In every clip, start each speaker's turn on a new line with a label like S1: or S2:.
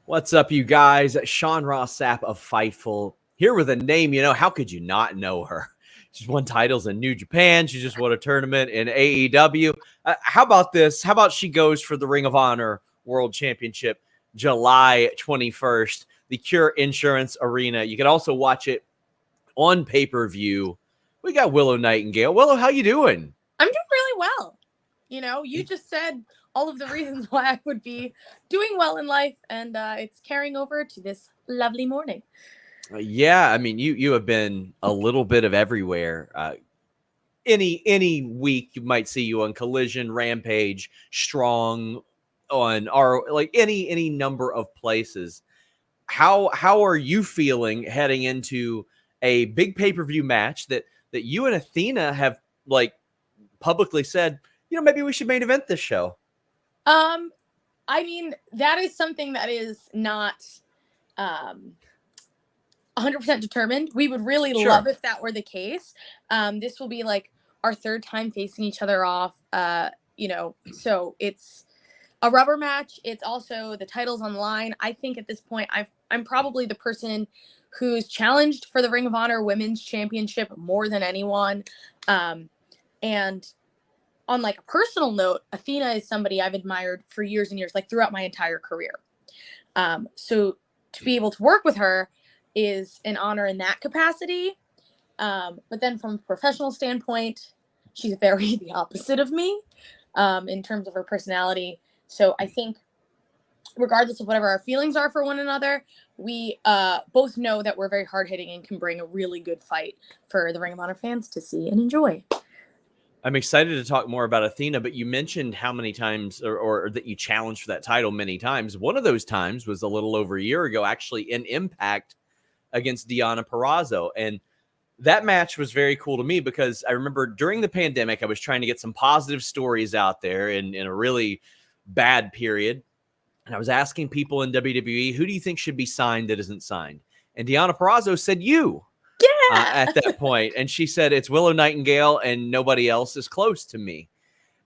S1: What's up, you guys? Sean Ross Sapp of Fightful here with a name. How could you not know her? She's won titles in New Japan. She just won a tournament in AEW. How about this? How about she goes for the Ring of Honor World Championship July 21st, the Cure Insurance Arena. You can also watch it on pay-per-view. We got Willow Nightingale. Willow, how you doing?
S2: I'm doing really well. You just said all of the reasons why I would be doing well in life, and it's carrying over to this lovely morning.
S1: Yeah, I mean, you have been a little bit of everywhere. Any week you might see you on Collision, Rampage, Strong, on any number of places. How are you feeling heading into a big pay-per-view match that you and Athena have publicly said, maybe we should main event this show?
S2: I mean, that is something that is not 100% determined. We would really love if that were the case. This will be our third time facing each other off, so it's a rubber match. It's also the titles on the line. I think at this point, I'm probably the person who's challenged for the Ring of Honor Women's Championship more than anyone. And on a personal note, Athena is somebody I've admired for years and years, throughout my entire career. So to be able to work with her is an honor in that capacity. But then from a professional standpoint, she's very the opposite of me in terms of her personality. So I think regardless of whatever our feelings are for one another, we both know that we're very hard-hitting and can bring a really good fight for the Ring of Honor fans to see and enjoy.
S1: I'm excited to talk more about Athena, but you mentioned how many times or that you challenged for that title many times. One of those times was a little over a year ago, actually, in Impact against Deonna Purrazzo. And that match was very cool to me because I remember during the pandemic, I was trying to get some positive stories out there in a really bad period. And I was asking people in WWE, who do you think should be signed that isn't signed? And Deonna Purrazzo said you. At that point. And she said, it's Willow Nightingale and nobody else is close to me.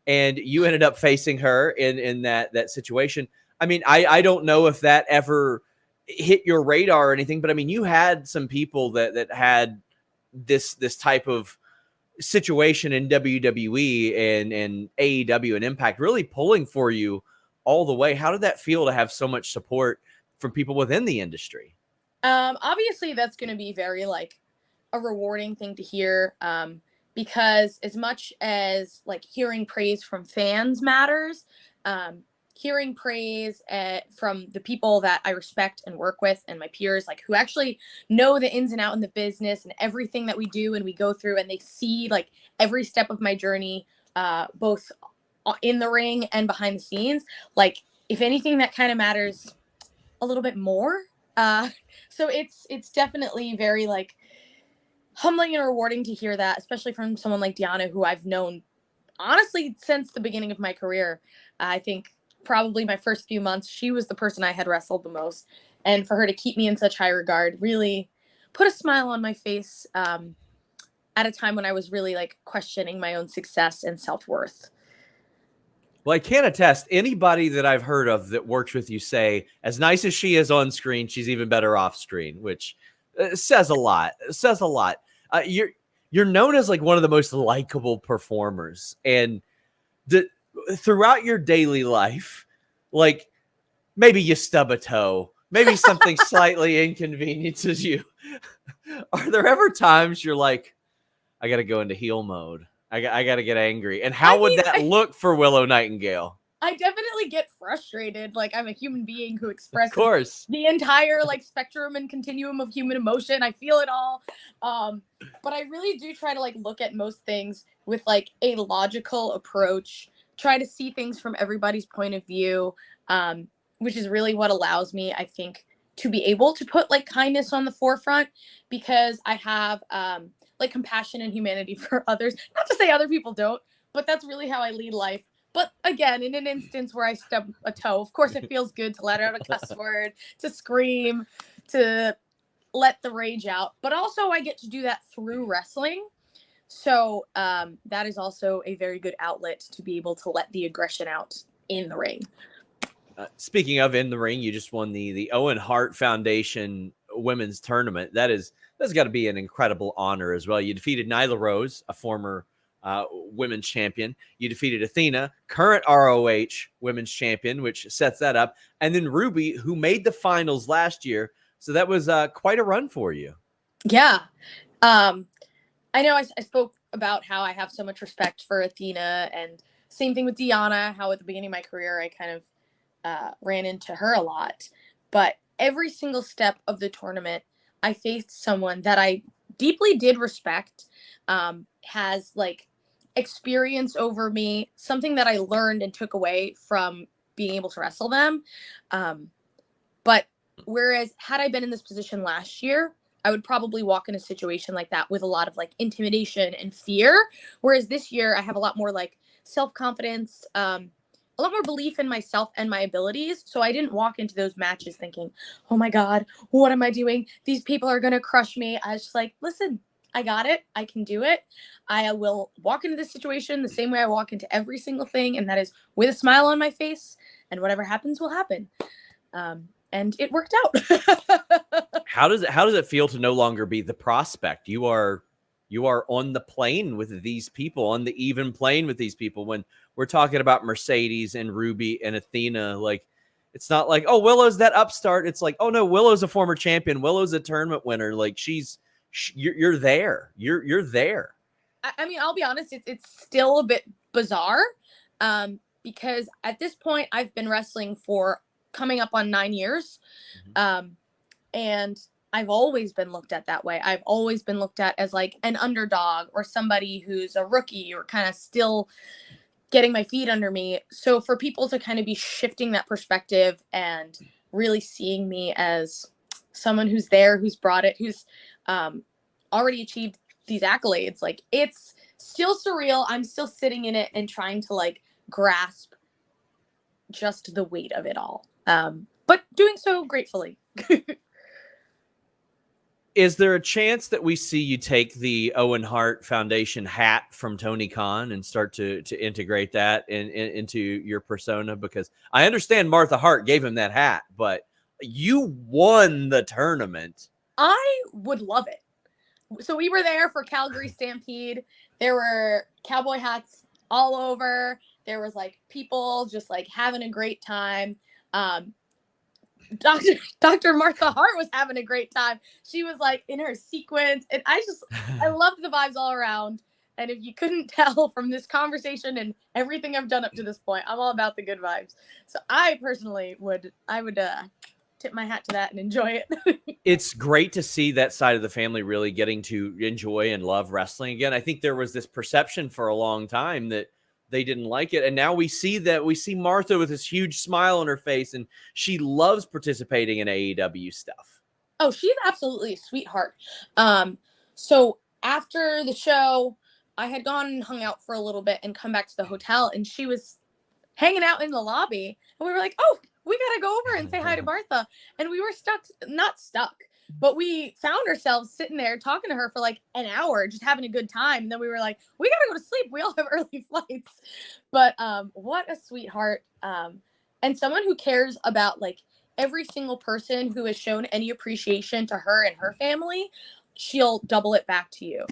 S1: And you ended up facing her in that situation. I mean, I don't know if that ever hit your radar or anything, but I mean, you had some people that had this type of situation in WWE and AEW and Impact really pulling for you all the way. How did that feel to have so much support from people within the industry?
S2: Obviously that's going to be very a rewarding thing to hear, because as much as hearing praise from fans matters, hearing praise from the people that I respect and work with and my peers, who actually know the ins and outs in the business and everything that we do and we go through, and they see every step of my journey, both in the ring and behind the scenes. If anything, that kind of matters a little bit more. So it's definitely very humbling and rewarding to hear that, especially from someone like Deonna, who I've known honestly since the beginning of my career. I think probably my first few months, she was the person I had wrestled the most. And for her to keep me in such high regard really put a smile on my face at a time when I was really questioning my own success and self-worth.
S1: Well, I can attest, anybody that I've heard of that works with you say, as nice as she is on screen, she's even better off screen, which says a lot. It says a lot. You're known as one of the most likable performers, and throughout your daily life, maybe you stub a toe, maybe something slightly inconveniences you. Are there ever times you're like, I got to go into heel mode? I got to get angry. And how would that look for Willow Nightingale?
S2: I definitely get frustrated. I'm a human being who expresses the entire spectrum and continuum of human emotion. I feel it all. But I really do try to look at most things with a logical approach, try to see things from everybody's point of view, which is really what allows me, I think, to be able to put kindness on the forefront, because I have compassion and humanity for others. Not to say other people don't, but that's really how I lead life. But again, in an instance where I stub a toe, of course it feels good to let out a cuss word, to scream, to let the rage out. But also I get to do that through wrestling. So that is also a very good outlet to be able to let the aggression out in the ring.
S1: Speaking of in the ring, you just won the Owen Hart Foundation Women's Tournament. That's got to be an incredible honor as well. You defeated Nyla Rose, a former women's champion. You defeated Athena, current ROH women's champion, which sets that up. And then Ruby, who made the finals last year. So that was quite a run for you.
S2: Yeah. I know I spoke about how I have so much respect for Athena, and same thing with Deanna, how at the beginning of my career, I kind of ran into her a lot. But every single step of the tournament, I faced someone that I deeply did respect, has like experience over me, something that I learned and took away from being able to wrestle them. But whereas had I been in this position last year, I would probably walk in a situation like that with a lot of like intimidation and fear. Whereas this year I have a lot more like self-confidence, a lot more belief in myself and my abilities. So I didn't walk into those matches thinking, oh my God, what am I doing? These people are going to crush me. I was just like, listen, I got it. I can do it. I will walk into this situation the same way I walk into every single thing. And that is with a smile on my face, and whatever happens will happen. And it worked out.
S1: How does it feel to no longer be the prospect? You are on the plane with these people, on the even plane with these people. When we're talking about Mercedes and Ruby and Athena, like, it's not like, oh, Willow's that upstart. It's like, oh no, Willow's a former champion. Willow's a tournament winner. Like, you're there. You're there.
S2: I mean, I'll be honest, it's still a bit bizarre, because at this point I've been wrestling for coming up on 9 years. And I've always been looked at that way. I've always been looked at as like an underdog or somebody who's a rookie or kind of still getting my feet under me. So for people to kind of be shifting that perspective and really seeing me as someone who's there, who's brought it, who's already achieved these accolades, like, it's still surreal. I'm still sitting in it and trying to like grasp just the weight of it all. But doing so gratefully.
S1: Is there a chance that we see you take the Owen Hart Foundation hat from Tony Khan and start to integrate that into your persona? Because I understand Martha Hart gave him that hat, but you won the tournament.
S2: I would love it. So we were there for Calgary Stampede. There were cowboy hats all over. There was like people just like having a great time. Dr. Martha Hart was having a great time. She was like in her sequence, and I loved the vibes all around. And if you couldn't tell from this conversation and everything I've done up to this point, I'm all about the good vibes. So I personally would tip my hat to that and enjoy it.
S1: It's great to see that side of the family really getting to enjoy and love wrestling again. I think there was this perception for a long time that they didn't like it. And now we see Martha with this huge smile on her face, and she loves participating in AEW stuff.
S2: Oh, she's absolutely a sweetheart. So after the show, I had gone and hung out for a little bit and come back to the hotel, and she was hanging out in the lobby, and we were like, oh, we got to go over and say hi to Martha. And we were not stuck, but we found ourselves sitting there talking to her for like an hour, just having a good time. And then we were like, we got to go to sleep. We all have early flights. But what a sweetheart. And someone who cares about like every single person who has shown any appreciation to her and her family, she'll double it back to you.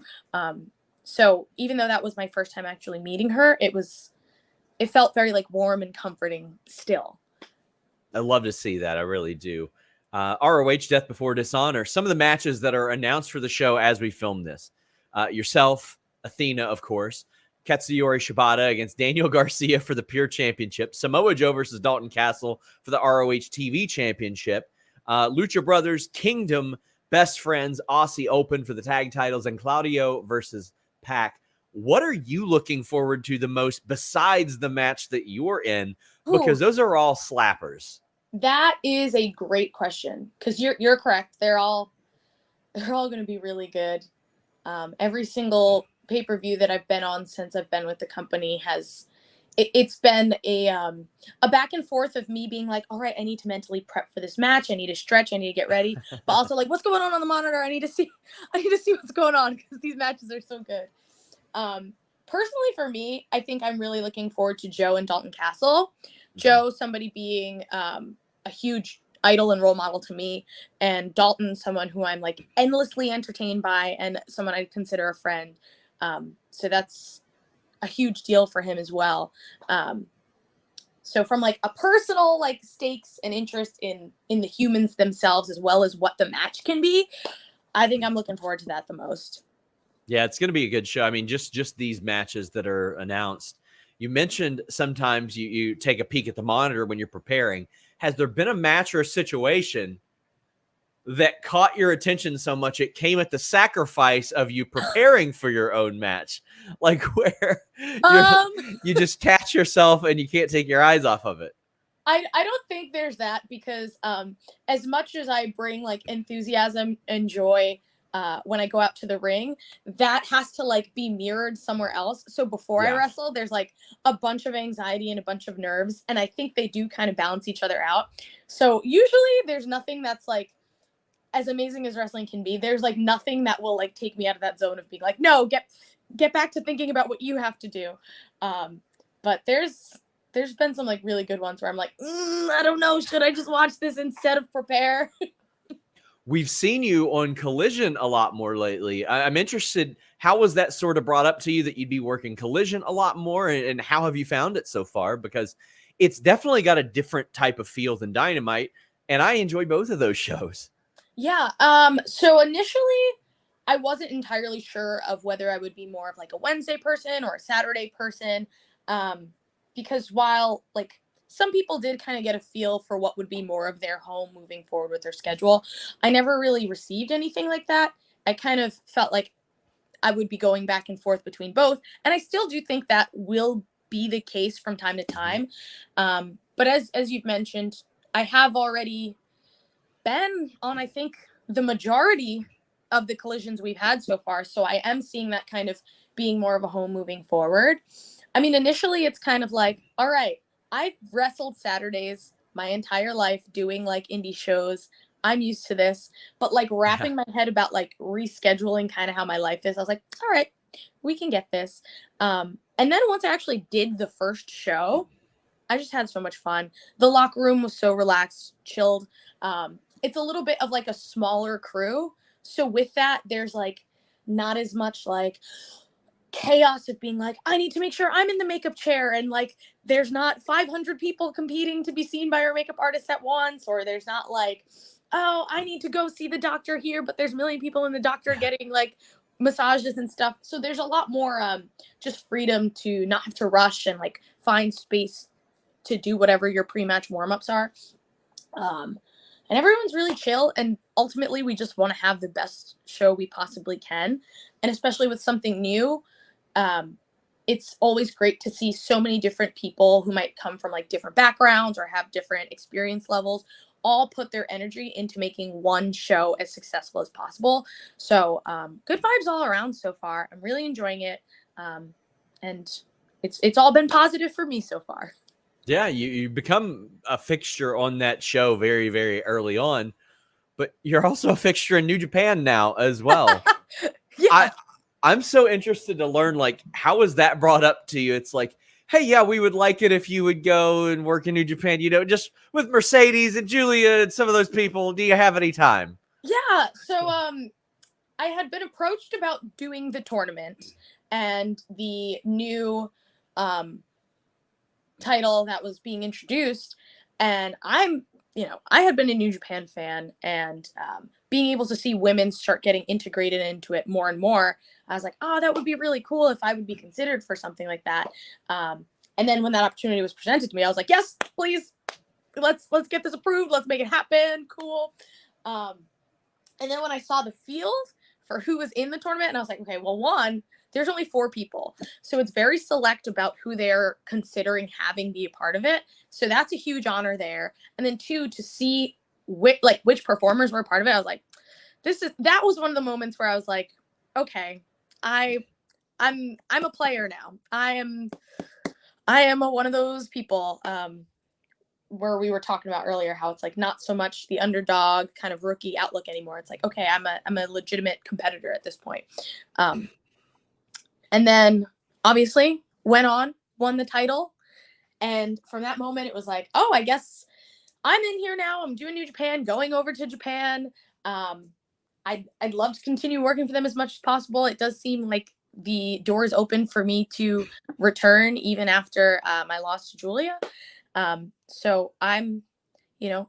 S2: So even though that was my first time actually meeting her, it felt very like warm and comforting still.
S1: I love to see that. I really do. ROH Death Before Dishonor. Some of the matches that are announced for the show as we film this. Yourself, Athena, of course. Katsuyori Shibata against Daniel Garcia for the Pure Championship. Samoa Joe versus Dalton Castle for the ROH TV Championship. Lucha Brothers Kingdom Best Friends Aussie Open for the tag titles. And Claudio versus Pac. What are you looking forward to the most besides the match that you're in? Because those are all slappers.
S2: That is a great question, because you're correct. They're all going to be really good. Every single pay-per-view that I've been on since I've been with the company it's been a back and forth of me being like, all right, I need to mentally prep for this match. I need to stretch. I need to get ready. But also like, what's going on the monitor? I need to see what's going on, because these matches are so good. Personally for me, I think I'm really looking forward to Joe and Dalton Castle, Joe, somebody being a huge idol and role model to me, and Dalton, someone who I'm like endlessly entertained by and someone I consider a friend. So that's a huge deal for him as well. So from like a personal like stakes and interest in the humans themselves, as well as what the match can be, I think I'm looking forward to that the most.
S1: Yeah, it's going to be a good show. I mean, just these matches that are announced. You mentioned sometimes you take a peek at the monitor when you're preparing. Has there been a match or a situation that caught your attention so much it came at the sacrifice of you preparing for your own match, like where you just catch yourself and you can't take your eyes off of it?
S2: I don't think there's that, because as much as I bring like enthusiasm and joy when I go out to the ring, that has to like be mirrored somewhere else. So before I wrestle, there's like a bunch of anxiety and a bunch of nerves, and I think they do kind of balance each other out. So usually there's nothing that's like, as amazing as wrestling can be, there's like nothing that will like take me out of that zone of being like, no, get back to thinking about what you have to do. But there's been some like really good ones where I'm like, I don't know, should I just watch this instead of prepare?
S1: We've seen you on Collision a lot more lately. I'm interested, how was that sort of brought up to you that you'd be working Collision a lot more, and how have you found it so far? Because it's definitely got a different type of feel than Dynamite, and I enjoy both of those shows.
S2: Yeah. So initially I wasn't entirely sure of whether I would be more of like a Wednesday person or a Saturday person. Because while like some people did kind of get a feel for what would be more of their home moving forward with their schedule, I never really received anything like that. I kind of felt like I would be going back and forth between both. And I still do think that will be the case from time to time. But as you've mentioned, I have already been on, I think, the majority of the collisions we've had so far. So I am seeing that kind of being more of a home moving forward. I mean, initially it's kind of like, all right, I've wrestled Saturdays my entire life doing like indie shows. I'm used to this, but like wrapping my head about like rescheduling kind of how my life is, I was like, all right, we can get this. And then once I actually did the first show, I just had so much fun. The locker room was so relaxed, chilled. It's a little bit of like a smaller crew. So with that, there's like not as much like chaos of being like, I need to make sure I'm in the makeup chair, and like there's not 500 people competing to be seen by our makeup artist at once, or there's not like, oh, I need to go see the doctor here, but there's a million people in the doctor getting like massages and stuff. So there's a lot more just freedom to not have to rush and like find space to do whatever your pre-match warm-ups are. And everyone's really chill, and ultimately we just want to have the best show we possibly can. And especially with something new, it's always great to see so many different people who might come from like different backgrounds or have different experience levels all put their energy into making one show as successful as possible. So good vibes all around so far. I'm really enjoying it. And it's all been positive for me so far.
S1: Yeah, you become a fixture on that show very, very early on, but you're also a fixture in New Japan now as well.
S2: Yeah.
S1: I'm so interested to learn, like, how was that brought up to you? It's like, hey, yeah, we would like it if you would go and work in New Japan, you know, just with Mercedes and Giulia and some of those people. Do you have any time?
S2: Yeah. So I had been approached about doing the tournament and the new title that was being introduced, and I had been a New Japan fan, and being able to see women start getting integrated into it more and more, I was like, oh, that would be really cool if I would be considered for something like that. And then when that opportunity was presented to me, I was like, yes, please, let's get this approved, let's make it happen, cool. And then when I saw the field for who was in the tournament, and I was like, okay, well, one, there's only 4 people. So it's very select about who they're considering having be a part of it. So that's a huge honor there. And then 2, to see which performers were a part of it, I was like, that was one of the moments where I was like, okay, I'm a player now. I am one of those people where we were talking about earlier, how it's like not so much the underdog kind of rookie outlook anymore. It's like, okay, I'm a legitimate competitor at this point. And then obviously went on, won the title, And from that moment, it was like, oh, I guess I'm in here now. I'm doing New Japan, going over to Japan. I'd love to continue working for them as much as possible. It does seem like the door is open for me to return even after my loss to Giulia. So I'm,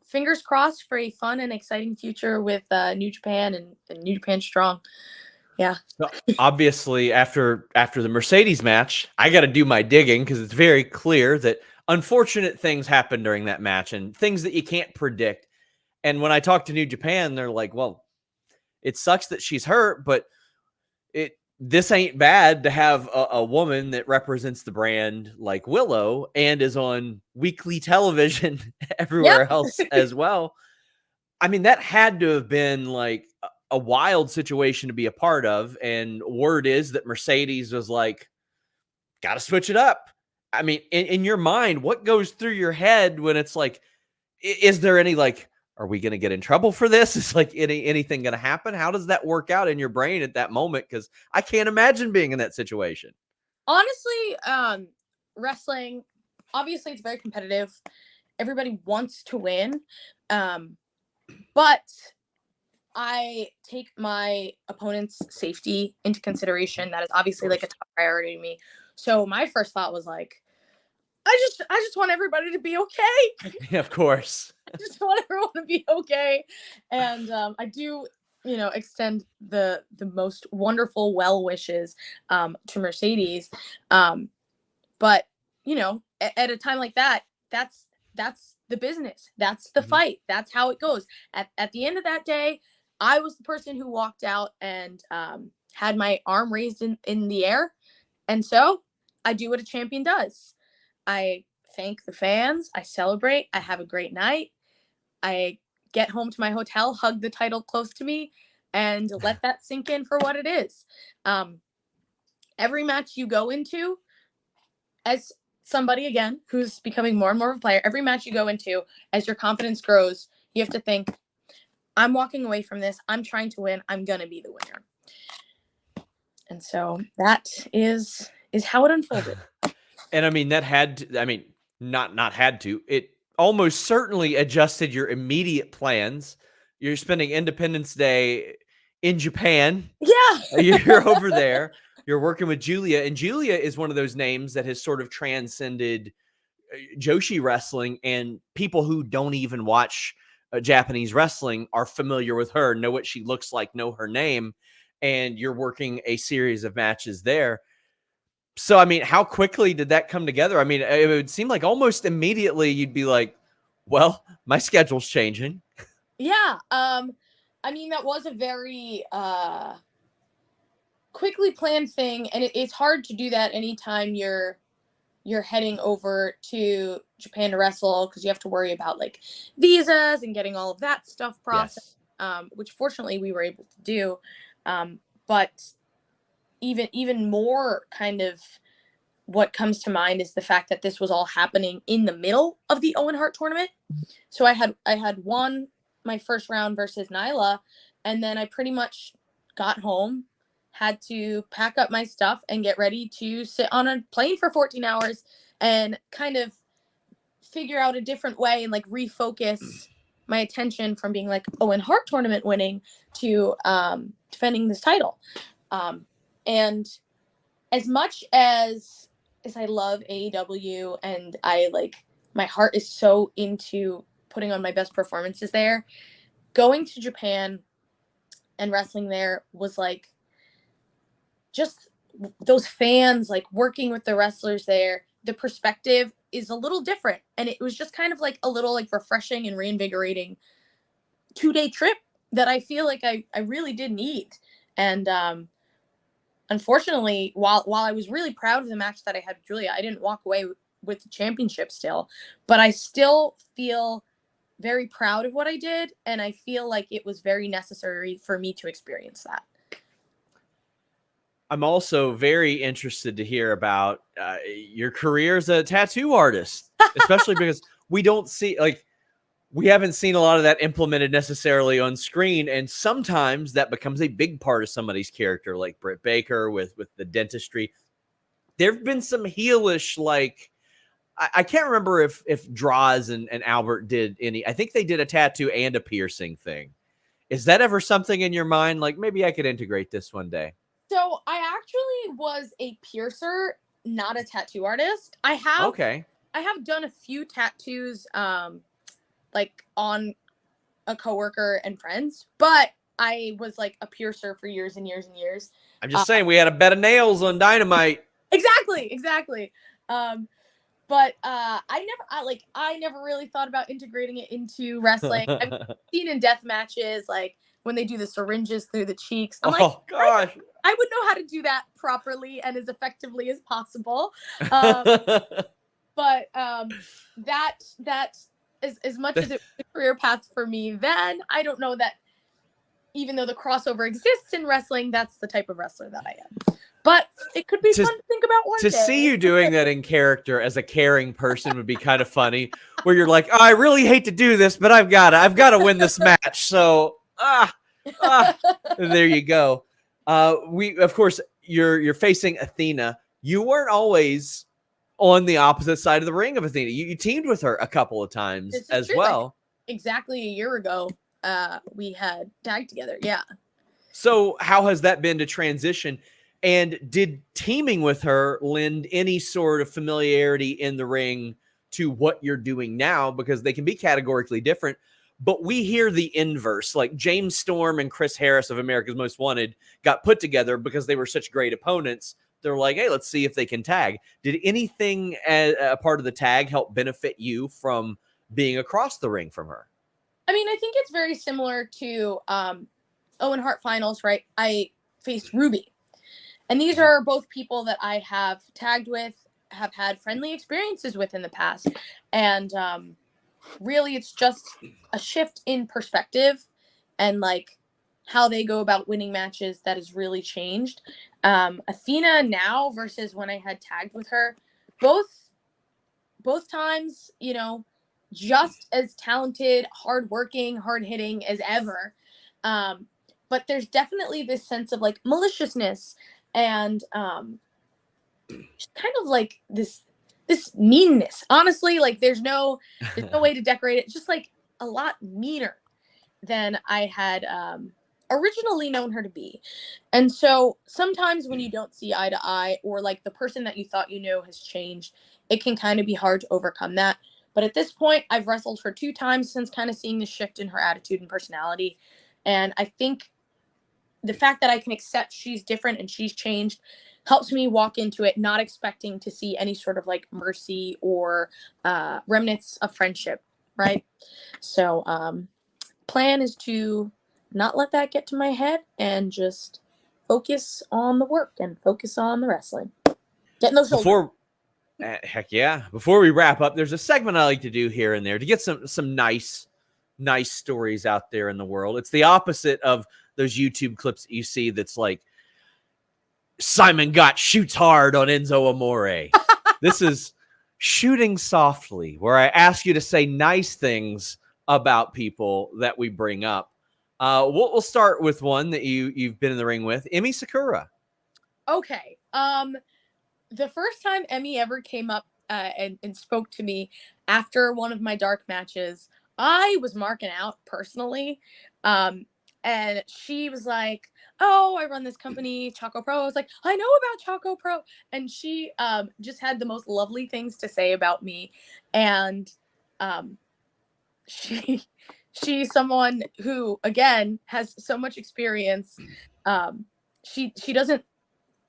S2: fingers crossed for a fun and exciting future with New Japan and New Japan Strong. Yeah.
S1: So obviously, after the Mercedes match, I got to do my digging because it's very clear that unfortunate things happened during that match and things that you can't predict. And when I talk to New Japan, they're like, "Well, it sucks that she's hurt, but this ain't bad to have a woman that represents the brand like Willow and is on weekly television everywhere else as well." I mean, that had to have been like a wild situation to be a part of. And word is that Mercedes was like, got to switch it up. I mean, in your mind, what goes through your head when it's like, is there any like, are we going to get in trouble for this? Is like anything going to happen? How does that work out in your brain at that moment? Because I can't imagine being in that situation.
S2: Honestly, wrestling, obviously it's very competitive. Everybody wants to win. But I take my opponent's safety into consideration. That is obviously like a top priority to me. So my first thought was like, I just want everybody to be okay.
S1: Yeah, of course.
S2: I just want everyone to be okay. And I do, extend the most wonderful well wishes to Mercedes. But, at a time like that, that's the business. That's the fight. That's how it goes. At the end of that day, I was the person who walked out and had my arm raised in the air. And so I do what a champion does. I thank the fans. I celebrate. I have a great night. I get home to my hotel, hug the title close to me, and let that sink in for what it is. Every match you go into, as somebody, again, who's becoming more and more of a player, every match you go into, as your confidence grows, you have to think, I'm walking away from this. I'm trying to win. I'm going to be the winner. And so that is how it unfolded.
S1: And I mean, that had to, I mean, not had to, it almost certainly adjusted your immediate plans. You're spending Independence Day in Japan.
S2: Yeah.
S1: You're over there. You're working with Giulia, and Giulia is one of those names that has sort of transcended Joshi wrestling, and people who don't even watch Japanese wrestling are familiar with her, know what she looks like, know her name, and you're working a series of matches there. So, I mean, how quickly did that come together? I mean, it would seem like almost immediately you'd be like, well, my schedule's changing.
S2: Yeah. I mean, that was a very quickly planned thing, and it's hard to do that anytime you're heading over to Japan to wrestle, because you have to worry about like visas and getting all of that stuff processed, which fortunately we were able to do. But even more kind of what comes to mind is the fact that this was all happening in the middle of the Owen Hart tournament. So I had won my first round versus Nyla, and then I pretty much got home, had to pack up my stuff and get ready to sit on a plane for 14 hours and kind of figure out a different way and like refocus my attention from being like Owen Hart tournament winning to defending this title. And as much as I love AEW and I like, my heart is so into putting on my best performances there, going to Japan and wrestling there was like, just those fans, like working with the wrestlers there, the perspective is a little different. And it was just kind of like a little like refreshing and reinvigorating 2-day trip that I feel like I really did need. And unfortunately, while I was really proud of the match that I had with Giulia, I didn't walk away with the championship still, but I still feel very proud of what I did. And I feel like it was very necessary for me to experience that.
S1: I'm also very interested to hear about your career as a tattoo artist, especially because we haven't seen a lot of that implemented necessarily on screen. And sometimes that becomes a big part of somebody's character, like Britt Baker with the dentistry. There've been some heelish, like, I can't remember if Draws and Albert did any. I think they did a tattoo and a piercing thing. Is that ever something in your mind? Like, maybe I could integrate this one day.
S2: So I actually was a piercer, not a tattoo artist. I have done a few tattoos, like on a coworker and friends, but I was like a piercer for years and years and years.
S1: I'm just saying, we had a bed of nails on Dynamite.
S2: Exactly. But I never really thought about integrating it into wrestling. I've seen in death matches, like when they do the syringes through the cheeks. I'm like,
S1: gosh,
S2: I would know how to do that properly and as effectively as possible. But that as much as it was a career path for me then, I don't know that even though the crossover exists in wrestling, that's the type of wrestler that I am. But it could be fun to think about one day.
S1: To see you doing that in character as a caring person would be kind of funny, where you're like, oh, I really hate to do this, but I've got to win this match. So, there you go. Of course, you're facing Athena. You weren't always on the opposite side of the ring of Athena. You teamed with her a couple of times as true. Well.
S2: Like, exactly a year ago, we had tagged together. Yeah.
S1: So how has that been to transition? And did teaming with her lend any sort of familiarity in the ring to what you're doing now? Because they can be categorically different, but we hear the inverse. Like James Storm and Chris Harris of America's Most Wanted got put together because they were such great opponents. They're like, hey, let's see if they can tag. Did anything as a part of the tag help benefit you from being across the ring from her?
S2: I mean, I think it's very similar to Owen Hart finals, right? I faced Ruby. And these are both people that I have tagged with, have had friendly experiences with in the past. And really, it's just a shift in perspective and like how they go about winning matches that has really changed. Athena now versus when I had tagged with her, both times, you know, just as talented, hardworking, hard-hitting as ever. But there's definitely this sense of like maliciousness and just kind of like this meanness. Honestly, like there's no way to decorate it. Just like a lot meaner than I had originally known her to be. And so sometimes when you don't see eye to eye, or like the person that you thought you knew has changed, it can kind of be hard to overcome that. But at this point, I've wrestled her 2 times since kind of seeing the shift in her attitude and personality. And I think the fact that I can accept she's different and she's changed helps me walk into it not expecting to see any sort of like mercy or remnants of friendship, right? So plan is to not let that get to my head and just focus on the work and focus on the wrestling. Getting those shoulders.
S1: Heck yeah. Before we wrap up, there's a segment I like to do here and there to get some nice stories out there in the world. It's the opposite of those YouTube clips that you see that's like, Simon Gott shoots hard on Enzo Amore. This is shooting softly, where I ask you to say nice things about people that we bring up. We'll start with one that you've been in the ring with, Emi Sakura.
S2: Okay. The first time Emmy ever came up and spoke to me after one of my dark matches, I was marking out personally. And she was like, oh, I run this company, Choco Pro. I was like, I know about Choco Pro. And she just had the most lovely things to say about me. And she's someone who, again, has so much experience. She doesn't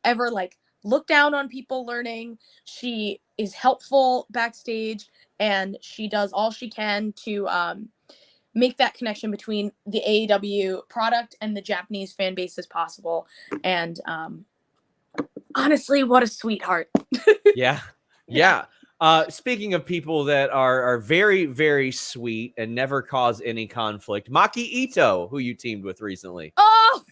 S2: ever like look down on people learning. She is helpful backstage, and she does all she can to make that connection between the AEW product and the Japanese fan base as possible. And honestly, what a sweetheart.
S1: Yeah. Speaking of people that are very, very sweet and never cause any conflict, Maki Ito, who you teamed with recently.
S2: Oh,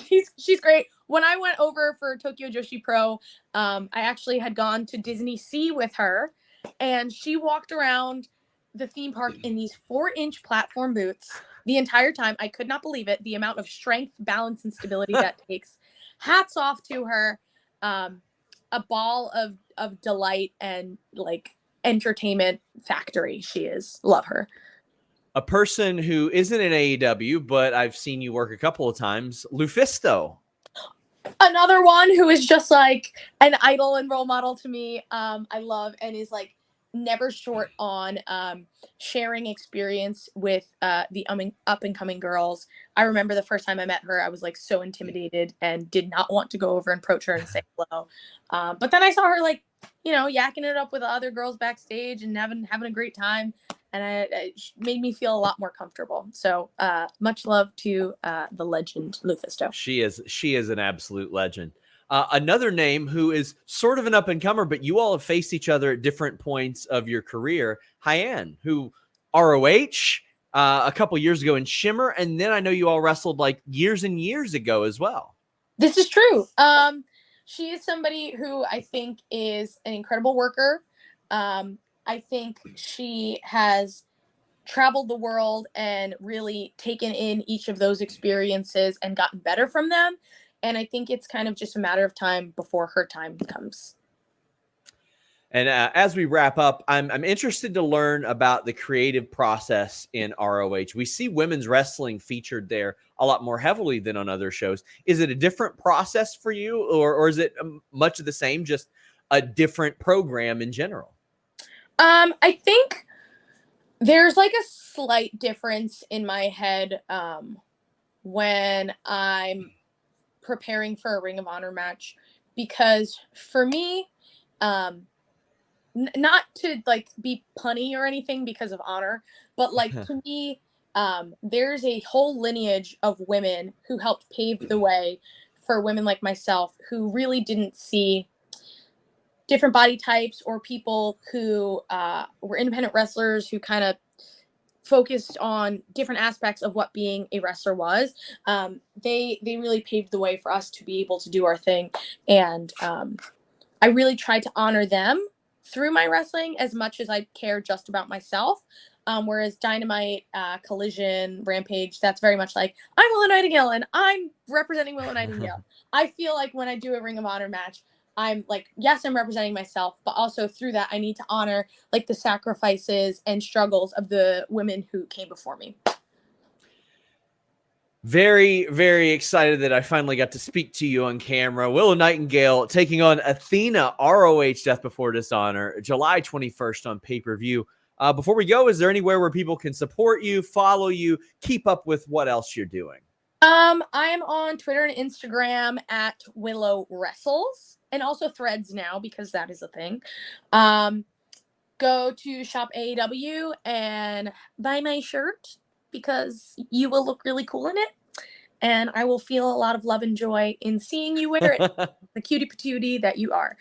S2: she's great. When I went over for Tokyo Joshi Pro, I actually had gone to Disney Sea with her, and she walked around the theme park in these 4-inch platform boots the entire time. I could not believe it. The amount of strength, balance, and stability that takes. Hats off to her. a ball of delight and like entertainment factory. She is. Love her.
S1: A person who isn't in AEW, but I've seen you work a couple of times, Lufisto.
S2: Another one who is just like an idol and role model to me. I love and is like never short on sharing experience with the up and coming girls. I remember the first time I met her, I was like so intimidated and did not want to go over and approach her and say hello. But then I saw her like, yakking it up with other girls backstage and having a great time. And it made me feel a lot more comfortable. So much love to the legend Lufisto.
S1: She is an absolute legend. Another name who is sort of an up-and-comer, but you all have faced each other at different points of your career, Hyan, who ROH a couple years ago in Shimmer, and then I know you all wrestled like years and years ago as well.
S2: This is true. She is somebody who I think is an incredible worker. I think she has traveled the world and really taken in each of those experiences and gotten better from them. And I think it's kind of just a matter of time before her time comes.
S1: And as we wrap up, I'm interested to learn about the creative process in ROH. We see women's wrestling featured there a lot more heavily than on other shows. Is it a different process for you, or is it much of the same, just a different program in general?
S2: I think there's like a slight difference in my head when I'm preparing for a Ring of Honor match, because for me, not to like be punny or anything because of honor, but like to me, there's a whole lineage of women who helped pave the way for women like myself who really didn't see different body types or people who were independent wrestlers who kind of focused on different aspects of what being a wrestler was. They really paved the way for us to be able to do our thing. And I really tried to honor them through my wrestling as much as I care just about myself. Whereas Dynamite, Collision, Rampage, that's very much like, I'm Willow Nightingale and I'm representing Willow Nightingale. I feel like when I do a Ring of Honor match, I'm like, yes, I'm representing myself, but also through that, I need to honor like the sacrifices and struggles of the women who came before me.
S1: Very, very excited that I finally got to speak to you on camera. Willow Nightingale taking on Athena, ROH Death Before Dishonor, July 21st on pay-per-view. Before we go, is there anywhere where people can support you, follow you, keep up with what else you're doing?
S2: I'm on Twitter and Instagram at Willow Wrestles, and also Threads now because that is a thing. Go to Shop AEW and buy my shirt because you will look really cool in it. And I will feel a lot of love and joy in seeing you wear it, the cutie patootie that you are.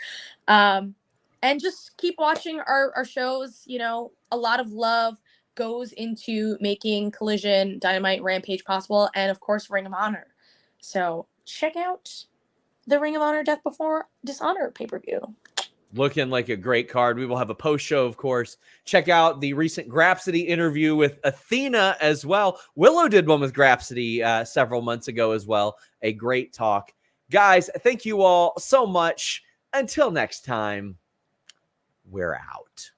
S2: And just keep watching our shows. You know, a lot of love goes into making Collision, Dynamite, Rampage possible, and of course, Ring of Honor. So check out the Ring of Honor Death Before Dishonor pay-per-view.
S1: Looking like a great card. We will have a post show, of course. Check out the recent Grapsody interview with Athena as well. Willow did one with Grapsody several months ago as well. A great talk. Guys, thank you all so much. Until next time, we're out.